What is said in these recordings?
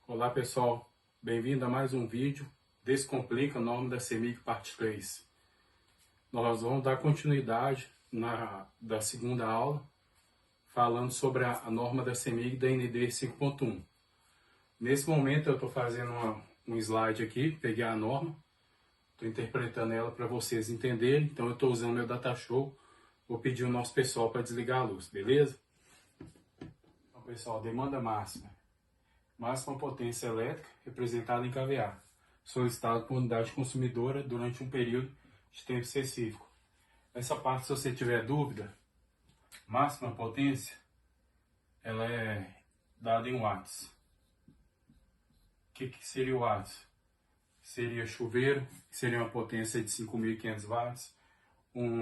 Olá pessoal, bem-vindo a mais um vídeo Descomplica a norma da CEMIG parte 3. Nós vamos dar continuidade da segunda aula, falando sobre a norma da CEMIG da ND 5.1. Nesse momento eu estou fazendo um slide aqui, peguei a norma, estou interpretando ela para vocês entenderem, então eu estou usando meu datashow, vou pedir o nosso pessoal para desligar a luz, beleza? Então pessoal, demanda máxima. Máxima potência elétrica representada em kVA, solicitado por unidade consumidora durante um período de tempo específico. Essa parte, se você tiver dúvida, máxima potência, ela é dada em watts. O que seria o watts? Seria chuveiro, seria uma potência de 5.500 watts, um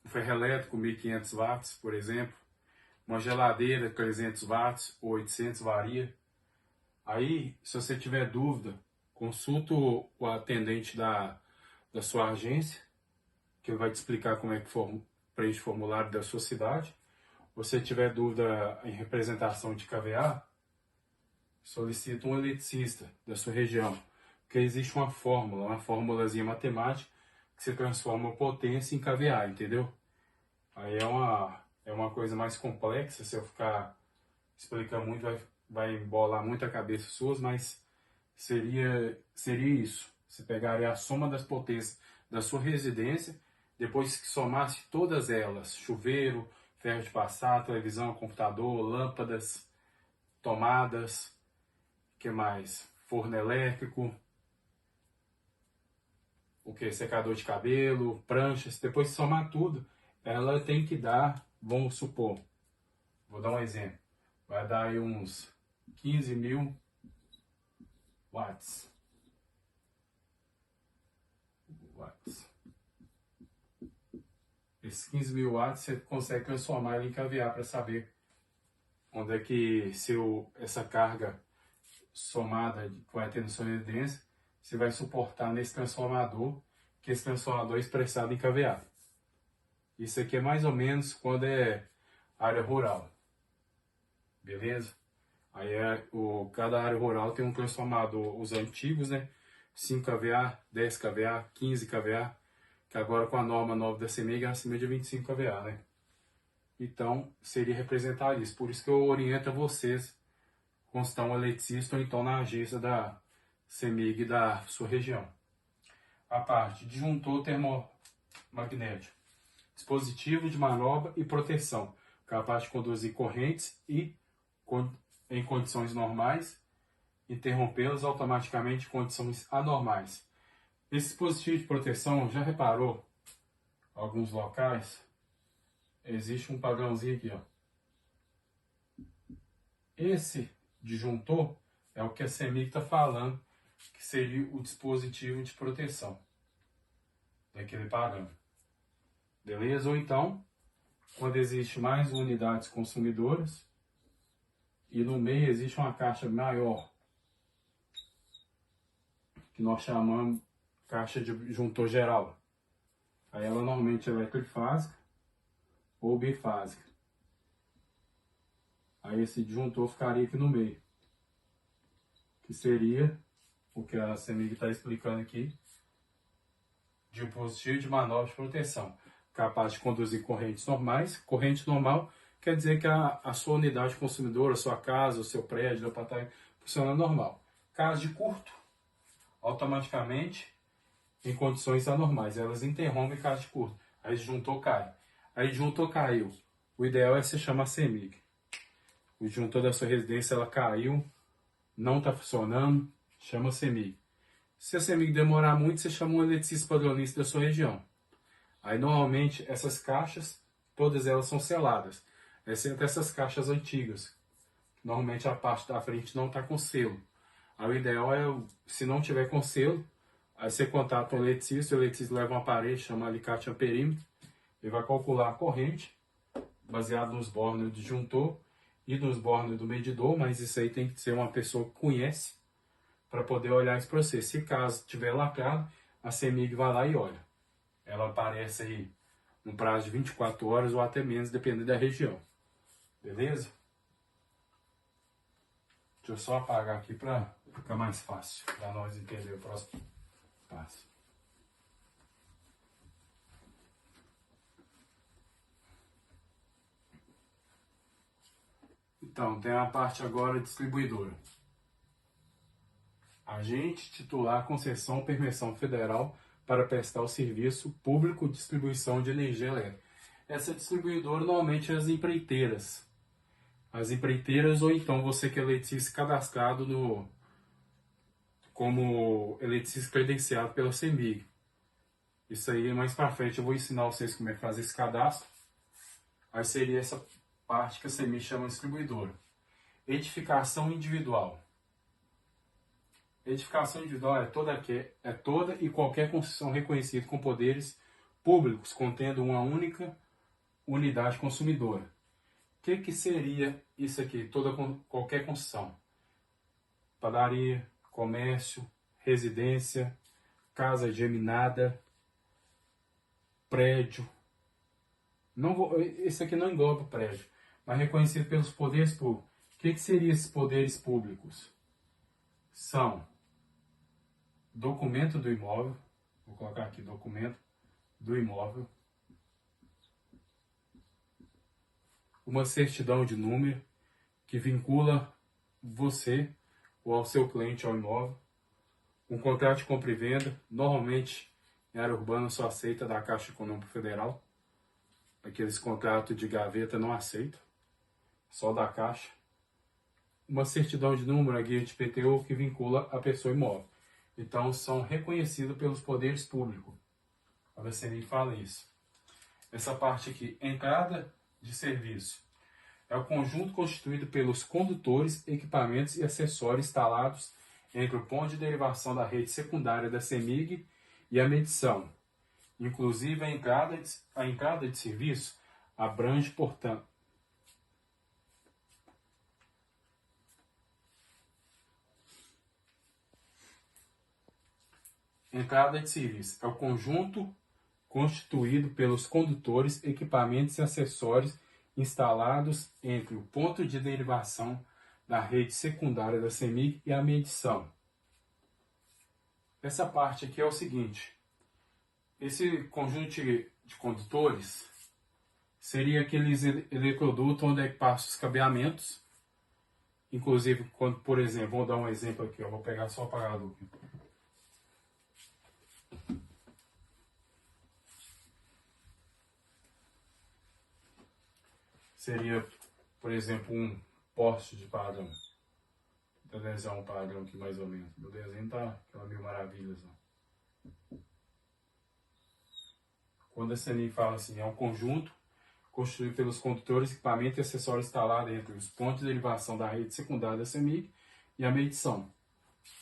ferro elétrico 1.500 watts, por exemplo, uma geladeira 300 watts ou 800, varia. Aí, se você tiver dúvida, consulta o atendente da sua agência, que ele vai te explicar como é que preenche o formulário da sua cidade. Se você tiver dúvida em representação de kVA, solicita um eletricista da sua região, porque existe uma formulazinha matemática, que você transforma a potência em kVA, entendeu? Aí é uma coisa mais complexa, se eu ficar explicando muito, vai embolar muito a cabeça suas, mas seria isso. Você pegaria a soma das potências da sua residência, depois que somasse todas elas, chuveiro, ferro de passar, televisão, computador, lâmpadas, tomadas, que mais? Forno elétrico, secador de cabelo, pranchas, depois que somar tudo, ela tem que dar, vamos supor, vou dar um exemplo, vai dar aí uns 15.000 watts. Esses 15.000 watts você consegue transformar ele em kVA para saber onde é que essa carga somada que vai ter na sua residência, você vai suportar nesse transformador, que esse transformador é expressado em kVA. Isso aqui é mais ou menos quando é área rural, beleza? Aí cada área rural tem um transformador, os antigos, né? 5 kVA, 10 kVA, 15 kVA, que agora com a norma nova da CEMIG é acima de 25 kVA, né? Então, seria representar isso. Por isso que eu oriento a vocês consultar um eletricista ou então na agência da CEMIG da sua região. A parte disjuntor termomagnético, dispositivo de manobra e proteção, capaz de conduzir correntes e, em condições normais, interrompê-las automaticamente em condições anormais. Esse dispositivo de proteção, já reparou? Alguns locais, existe um padrãozinho aqui, ó. Esse disjuntor é o que a CEMIG está falando, que seria o dispositivo de proteção daquele parâmetro. Beleza? Ou então, quando existe mais unidades consumidoras e no meio existe uma caixa maior, que nós chamamos caixa de disjuntor geral. Aí ela normalmente é trifásica ou bifásica. Aí esse disjuntor ficaria aqui no meio, que seria o que a CEMIG está explicando aqui, dispositivo de manobra de proteção, capaz de conduzir correntes normais. Corrente normal quer dizer que a sua unidade consumidora, a sua casa, o seu prédio, o apartamento, funciona normal. Caso de curto, automaticamente, em condições anormais, elas interrompem caso de curto. Aí disjuntor cai. Aí disjuntor caiu. O ideal é você chamar a CEMIG. O disjuntor da sua residência ela caiu, não está funcionando, chama a CEMIG. Se a CEMIG demorar muito, você chama um eletricista padronista da sua região. Aí normalmente essas caixas, todas elas são seladas, exceto essas caixas antigas. Normalmente a parte da frente não está com selo. Aí o ideal é, se não tiver com selo, aí você contata o eletricista leva um aparelho, chama alicate amperímetro, ele vai calcular a corrente, baseado nos bornes do disjuntor e nos bornes do medidor, mas isso aí tem que ser uma pessoa que conhece para poder olhar esse processo. Se caso tiver lacrado, a CEMIG vai lá e olha. Ela aparece aí no prazo de 24 horas ou até menos, dependendo da região. Beleza? Deixa eu só apagar aqui para ficar mais fácil, para nós entender o próximo passo. Então, tem a parte agora distribuidora. Agente titular concessão ou permissão federal para prestar o serviço público de distribuição de energia elétrica. Essa distribuidora normalmente é as empreiteiras. As empreiteiras ou então você que é eletricista cadastrado como eletricista credenciado pela CEMIG. Isso aí mais para frente eu vou ensinar vocês como é que fazer esse cadastro. Aí seria essa parte que a CEMIG chama de distribuidora. Edificação individual. Edificação individual é toda e qualquer construção reconhecida com poderes públicos, contendo uma única unidade consumidora. O que seria isso aqui? Qualquer construção. Padaria, comércio, residência, casa geminada, prédio. Esse aqui não engloba prédio, mas reconhecido pelos poderes públicos. O que seriam esses poderes públicos? São documento do imóvel, vou colocar aqui documento do imóvel, uma certidão de número que vincula você ou ao seu cliente ao imóvel, um contrato de compra e venda, normalmente em área urbana só aceita da Caixa Econômica Federal, aqueles contratos de gaveta não aceita, só da Caixa. Uma certidão de número, a guia de PTU que vincula a pessoa imóvel. Então, são reconhecidos pelos poderes públicos. A CEMIG fala isso. Essa parte aqui, entrada de serviço. É o conjunto constituído pelos condutores, equipamentos e acessórios instalados entre o ponto de derivação da rede secundária da CEMIG e a medição. Inclusive, a entrada de serviço abrange, portanto, entrada de serviço é o conjunto constituído pelos condutores, equipamentos e acessórios instalados entre o ponto de derivação da rede secundária da CEMIG e a medição. Essa parte aqui é o seguinte: esse conjunto de condutores seria aqueles eletrodutos onde é que passam os cabeamentos. Inclusive, quando, por exemplo, vou dar um exemplo aqui, eu vou pegar só o apagador aqui. Seria, por exemplo, um poste de padrão. Vou desenhar um padrão aqui mais ou menos. Meu desenho tá aquela mil maravilhas. Ó. Quando a CEMIG fala assim, é um conjunto constituído pelos condutores, equipamentos e acessórios instalados entre os pontos de derivação da rede secundária da CEMIG e a medição.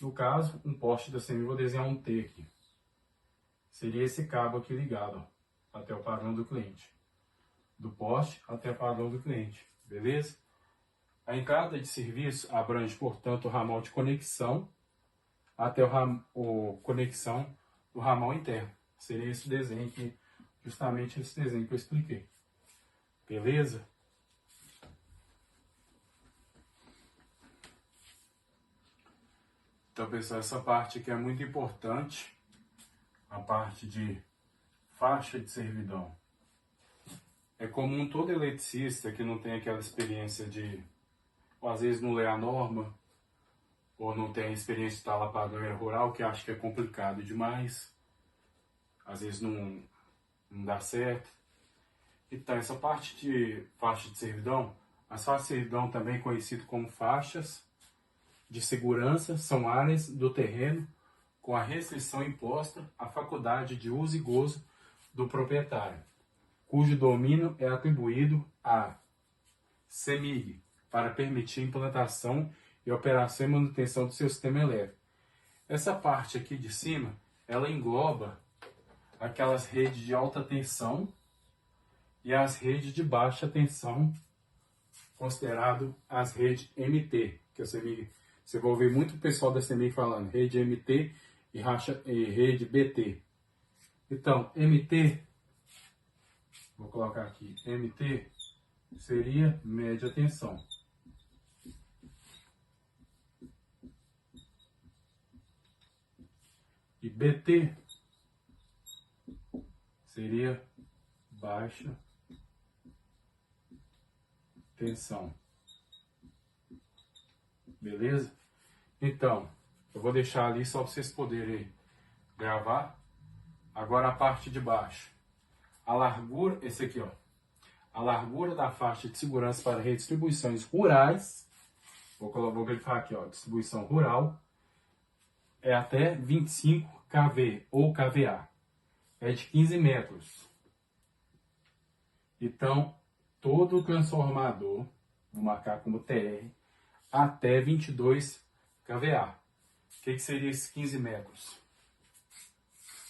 No caso, um poste da CEMIG, vou desenhar um T aqui. Seria esse cabo aqui ligado ó, até o padrão do cliente. Do poste até o padrão do cliente, beleza? A entrada de serviço abrange, portanto, o ramal de conexão até o conexão do ramal interno. Seria esse desenho aqui, justamente esse desenho que eu expliquei. Beleza? Então, pessoal, essa parte aqui é muito importante. A parte de faixa de servidão. É comum todo eletricista que não tem aquela experiência de, ou às vezes não lê a norma, ou não tem experiência de instalar padrão rural, que acha que é complicado demais, às vezes não dá certo. Então, essa parte de faixa de servidão, as faixas de servidão também conhecidas como faixas de segurança, são áreas do terreno com a restrição imposta à faculdade de uso e gozo do proprietário, cujo domínio é atribuído à CEMIG para permitir a implantação e operação e manutenção do seu sistema elétrico. Essa parte aqui de cima, ela engloba aquelas redes de alta tensão e as redes de baixa tensão, considerado as redes MT, que a CEMIG, você vai ouvir muito o pessoal da CEMIG falando, rede MT e rede BT. Então, MT, vou colocar aqui, MT seria média tensão. E BT seria baixa tensão. Beleza? Então, eu vou deixar ali só para vocês poderem gravar. Agora a parte de baixo. A largura, esse aqui, ó. A largura da faixa de segurança para redistribuições rurais, vou grifar aqui, ó, distribuição rural, é até 25 kV ou kVA. É de 15 metros. Então, todo transformador, vou marcar como TR, até 22 kVA. O que seria esses 15 metros?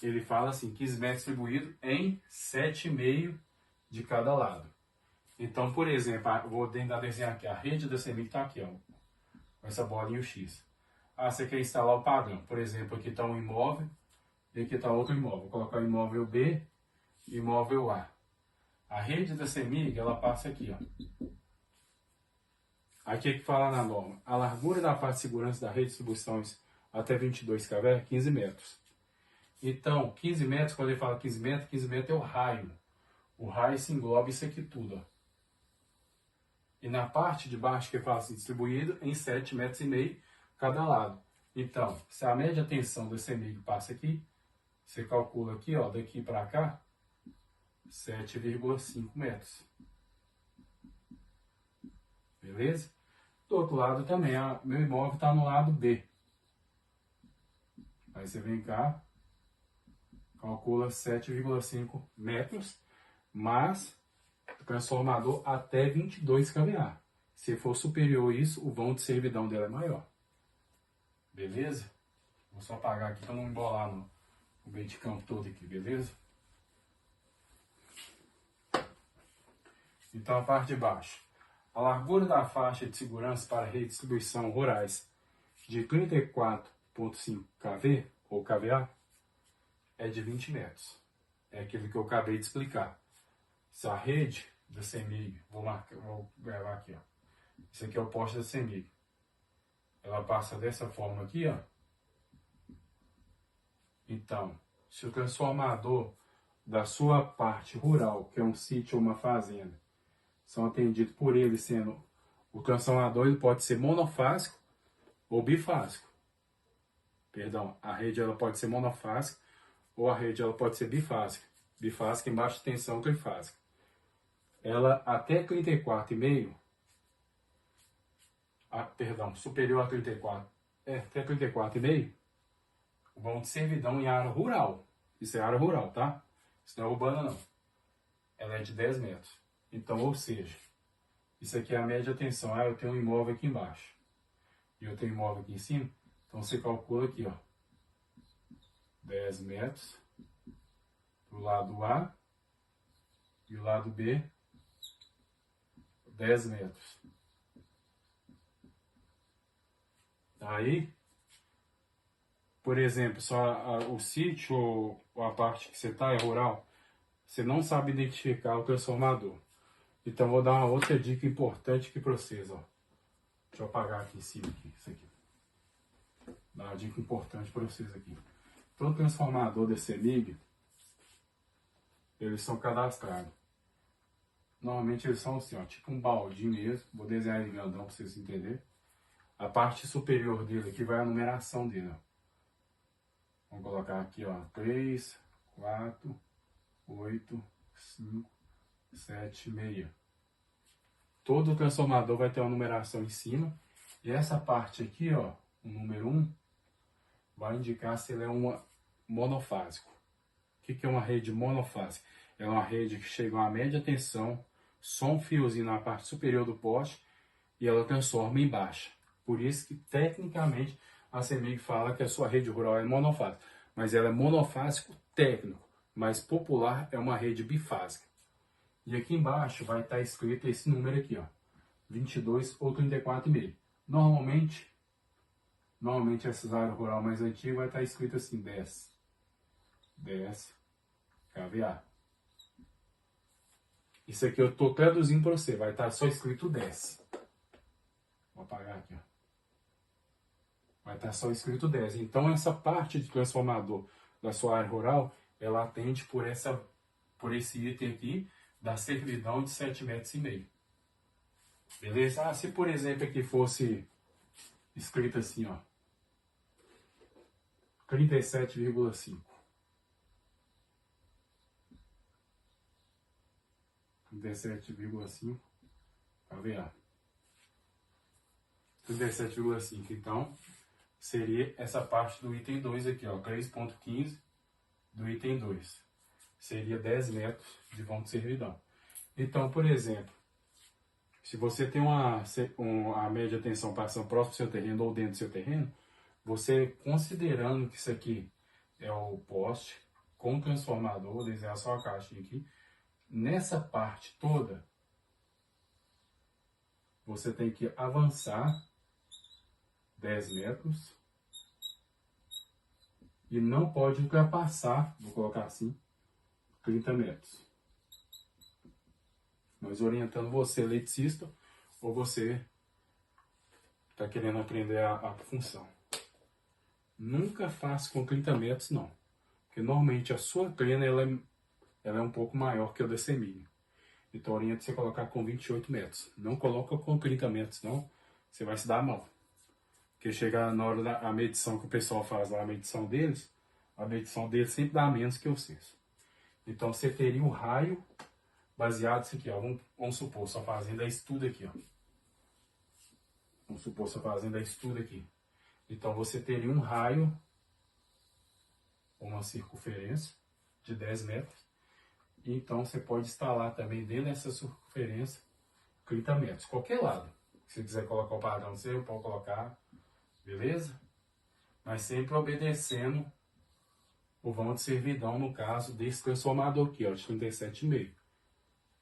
Ele fala assim, 15 metros distribuído em 7,5 de cada lado. Então, por exemplo, vou tentar desenhar aqui, a rede da CEMIG está aqui, ó, com essa bolinha X. Ah, você quer instalar o padrão. Por exemplo, aqui está um imóvel e aqui está outro imóvel. Vou colocar o imóvel B e imóvel A. A rede da CEMIG, ela passa aqui, ó. Aqui é que fala na norma. A largura da parte de segurança da rede de distribuições até 22 kV é 15 metros. Então, 15 metros, quando ele fala 15 metros é o raio. O raio se engloba isso aqui tudo, ó. E na parte de baixo, que ele fala assim, distribuído em 7,5 metros cada lado. Então, se a média tensão da CEMIG passa aqui, você calcula aqui, ó, daqui para cá, 7,5 metros. Beleza? Do outro lado também, meu imóvel está no lado B. Aí você vem cá, calcula 7,5 metros, mas transformador até 22 kVA. Se for superior a isso, o vão de servidão dela é maior. Beleza? Vou só apagar aqui para não embolar no meio de campo todo aqui, beleza? Então a parte de baixo. A largura da faixa de segurança para redistribuição rurais de 34,5 kV ou kVA é de 20 metros. É aquilo que eu acabei de explicar. Se a rede da CEMIG, vou gravar aqui, ó. Esse aqui é o poste da CEMIG. Ela passa dessa forma aqui, ó. Então, se o transformador da sua parte rural, que é um sítio ou uma fazenda, são atendidos por ele sendo o transformador, ele pode ser monofásico ou bifásico. Perdão, a rede ela pode ser monofásica ou a rede ela pode ser bifásica. Bifásica em baixa tensão, trifásica. Ela até 34,5, superior a 34, até 34,5, vão de servidão em área rural. Isso é área rural, tá? Isso não é urbana não. Ela é de 10 metros. Então, ou seja, isso aqui é a média tensão. Ah, eu tenho um imóvel aqui embaixo e eu tenho um imóvel aqui em cima. Então você calcula aqui, ó, 10 metros do lado A e o lado B, 10 metros. Aí, por exemplo, só o sítio ou a parte que você está é rural, você não sabe identificar o transformador. Então vou dar uma outra dica importante aqui para vocês, ó. Deixa eu apagar aqui em cima, isso aqui. Dar uma dica importante para vocês aqui. Todo transformador da CEMIG, eles são cadastrados. Normalmente eles são assim, ó, tipo um baldinho mesmo. Vou desenhar ele grandão para vocês entenderem. A parte superior dele aqui vai a numeração dele, ó. Vamos colocar aqui, ó, 3, 4, 8, 5, 7, 6. Todo transformador vai ter uma numeração em cima. E essa parte aqui, ó, o número 1, vai indicar se ele é uma monofásico. O que é uma rede monofásica? É uma rede que chega a uma média tensão, só um fiozinho na parte superior do poste e ela transforma em baixa. Por isso que, tecnicamente, a CEMIG fala que a sua rede rural é monofásica. Mas ela é monofásico técnico, mas popular é uma rede bifásica. E aqui embaixo vai estar escrito esse número aqui, ó, 22 ou 34,5. Normalmente essas áreas rural mais antigas vai estar escrito assim, 10 kVA. Isso aqui eu estou traduzindo para você, vai estar só escrito 10. Vou apagar aqui, ó. vai estar só escrito 10. Então, essa parte de transformador da sua área rural, ela atende por esse item aqui, da servidão de 7,5 metros. Beleza? Ah, se por exemplo aqui fosse escrito assim, ó, 37,5. 37,5 kVA. 37,5. Então, seria essa parte do item 2 aqui, ó, 3,15 do item 2. Seria 10 metros de vão de servidão. Então, por exemplo, se você tem a média de tensão passando próximo do seu terreno ou dentro do seu terreno, você considerando que isso aqui é o poste com transformador, vou desenhar só a caixinha aqui, nessa parte toda, você tem que avançar 10 metros e não pode ultrapassar, vou colocar assim, 30 metros. Mas orientando você, eletricista, ou você está querendo aprender a função. Nunca faça com 30 metros, não. Porque normalmente a sua crena ela é um pouco maior que a da semilha. Então orienta você colocar com 28 metros. Não coloca com 30 metros, não. Você vai se dar mal. Porque chegar na hora da medição que o pessoal faz lá, a medição deles sempre dá menos que vocês. Então você teria o raio baseado nisso aqui, ó. Vamos supor, sua fazenda é isso tudo aqui, ó. Vamos supor, sua fazenda é isso tudo aqui. Então você teria um raio, uma circunferência de 10 metros. Então você pode instalar também dentro dessa circunferência 30 metros, qualquer lado. Se você quiser colocar o padrão seu, pode colocar, beleza? Mas sempre obedecendo o vão de servidão, no caso desse transformador aqui, ó, de 37,5.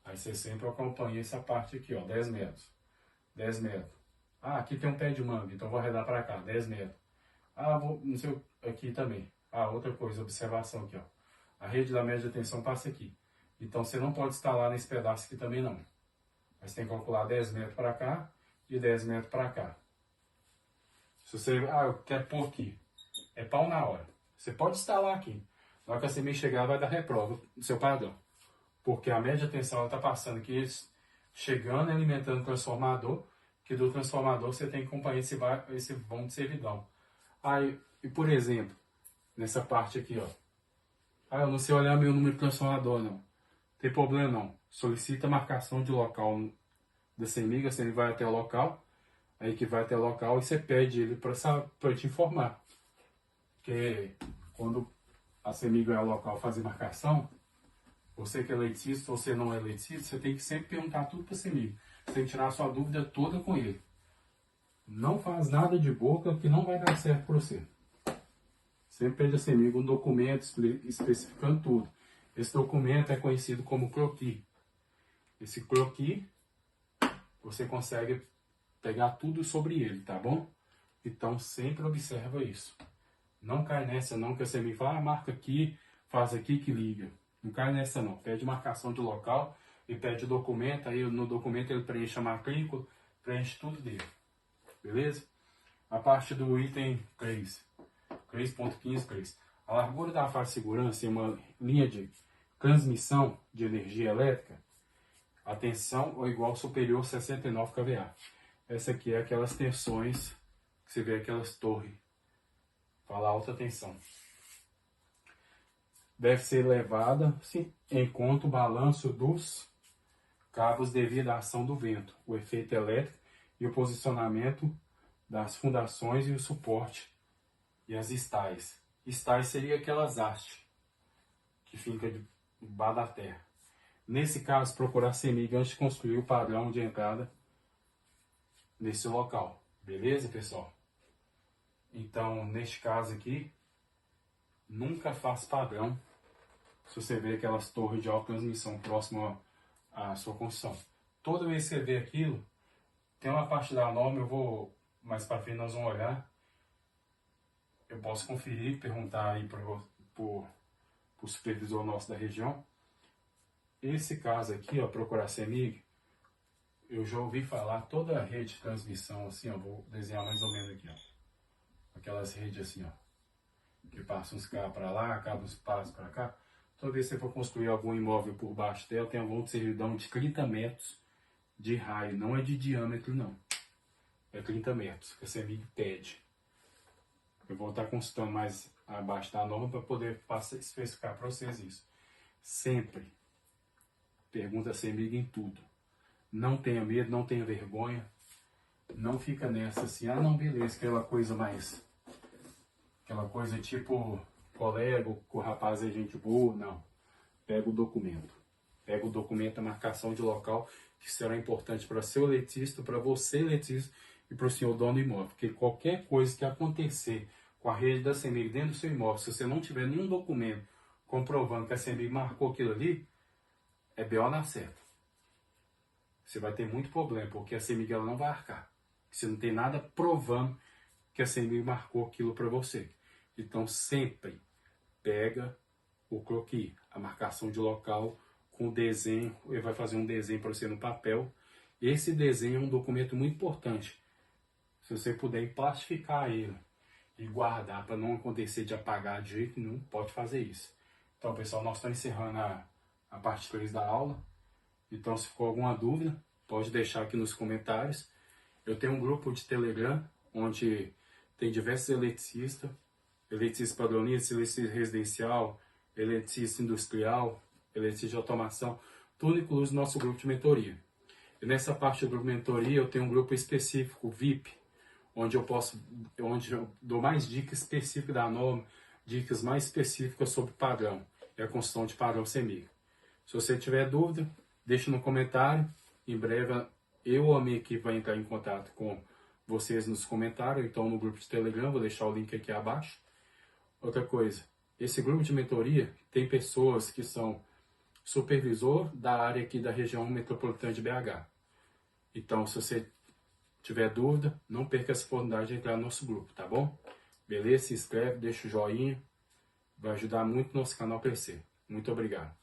Aí você sempre acompanha essa parte aqui, ó, 10 metros. 10 metros. Ah, aqui tem um pé de manga, então vou arredar para cá, 10 metros. Ah, não sei, aqui também. Ah, outra coisa, observação aqui, ó. A rede da média de tensão passa aqui. Então você não pode instalar nesse pedaço aqui também não. Mas tem que calcular 10 metros para cá e 10 metros para cá. Se você, eu quero pôr aqui. É pau na hora. Você pode instalar aqui. Na hora que a semente chegar, vai dar reprova no seu padrão. Porque a média tensão está passando aqui, chegando e alimentando o transformador, que do transformador você tem que acompanhar esse vão de servidão. Aí, e por exemplo, nessa parte aqui, ó. Eu não sei olhar meu número de transformador, não. Tem problema não. Solicita a marcação de local da CEMIG, você vai até o local, aí que vai até o local e você pede ele para te informar. Porque quando a CEMIG vai ao local fazer marcação, você que é eletricista, você não é eletricista, você tem que sempre perguntar tudo para a CEMIG. Você tem que tirar a sua dúvida toda com ele. Não faz nada de boca que não vai dar certo para você. Sempre pede a CEMIG um documento especificando tudo. Esse documento é conhecido como croquis. Esse croquis, você consegue pegar tudo sobre ele, tá bom? Então sempre observa isso. Não cai nessa não, que a CEMIG fala, marca aqui, faz aqui que liga. Não cai nessa não. Pede marcação de local e pede o documento, aí no documento ele preenche a matrícula, preenche tudo dele. Beleza? A parte do item 3.15. A largura da faixa de segurança em uma linha de transmissão de energia elétrica, a tensão ou igual ou superior a 69 kVA. Essa aqui é aquelas tensões que você vê aquelas torres. Fala alta tensão. Deve ser levada em conta o balanço dos cabos devido à ação do vento, o efeito elétrico e o posicionamento das fundações e o suporte e as estais. Estais seria aquelas hastes que fica debaixo da terra. Nesse caso, procurar a CEMIG antes de construir o padrão de entrada nesse local. Beleza, pessoal? Então, neste caso aqui, nunca faz padrão se você vê aquelas torres de alta transmissão próximo à sua construção. Toda vez que você vê aquilo, tem uma parte da norma, eu vou mais para frente, nós vamos olhar. Eu posso conferir, perguntar aí para o supervisor nosso da região. Esse caso aqui, ó, procurar CEMIG, eu já ouvi falar toda a rede de transmissão assim, ó, vou desenhar mais ou menos aqui, ó. aquelas redes assim, ó, que passam uns carros para lá, acabam os passos para cá. Toda vez que você for construir algum imóvel por baixo dela, tem algum servidão de 30 metros de raio, não é de diâmetro não, é 30 metros, que a CEMIG pede. Eu vou estar consultando mais abaixo da norma para poder especificar para vocês isso. Sempre pergunta a CEMIG em tudo. Não tenha medo, não tenha vergonha. Não fica nessa assim, ah não, beleza, aquela coisa mais... Aquela coisa tipo colega, o rapaz é gente boa, não. Pega o documento. Pega o documento, a marcação de local, que será importante para seu eletricista, para você eletricista e para o senhor dono do imóvel. Porque qualquer coisa que acontecer com a rede da CEMIG dentro do seu imóvel, se você não tiver nenhum documento comprovando que a CEMIG marcou aquilo ali, é BO na certa. Você vai ter muito problema, porque a CEMIG ela não vai arcar. Você não tem nada provando que a CEMIG marcou aquilo para você. Então sempre pega o croquis, a marcação de local com o desenho, ele vai fazer um desenho para você no papel. Esse desenho é um documento muito importante. Se você puder plastificar ele e guardar para não acontecer de apagar de jeito nenhum, pode fazer isso. Então, pessoal, nós estamos encerrando a parte 3 da aula. Então, se ficou alguma dúvida, pode deixar aqui nos comentários. Eu tenho um grupo de Telegram, onde tem diversos eletricistas, eletricista padronista, eletricista residencial, eletricista industrial, eletricista de automação, tudo incluso no nosso grupo de mentoria. E nessa parte do grupo de mentoria eu tenho um grupo específico, VIP, onde eu dou mais dicas específicas da norma, dicas mais específicas sobre padrão e a construção de padrão CEMIG. Se você tiver dúvida, deixe no comentário. Em breve eu ou a minha equipe vai entrar em contato com vocês nos comentários, então no grupo de Telegram, vou deixar o link aqui abaixo. Outra coisa, esse grupo de mentoria tem pessoas que são supervisor da área aqui da região metropolitana de BH. Então, se você tiver dúvida, não perca essa oportunidade de entrar no nosso grupo, tá bom? Beleza? Se inscreve, deixa o joinha, vai ajudar muito o nosso canal a crescer. Muito obrigado.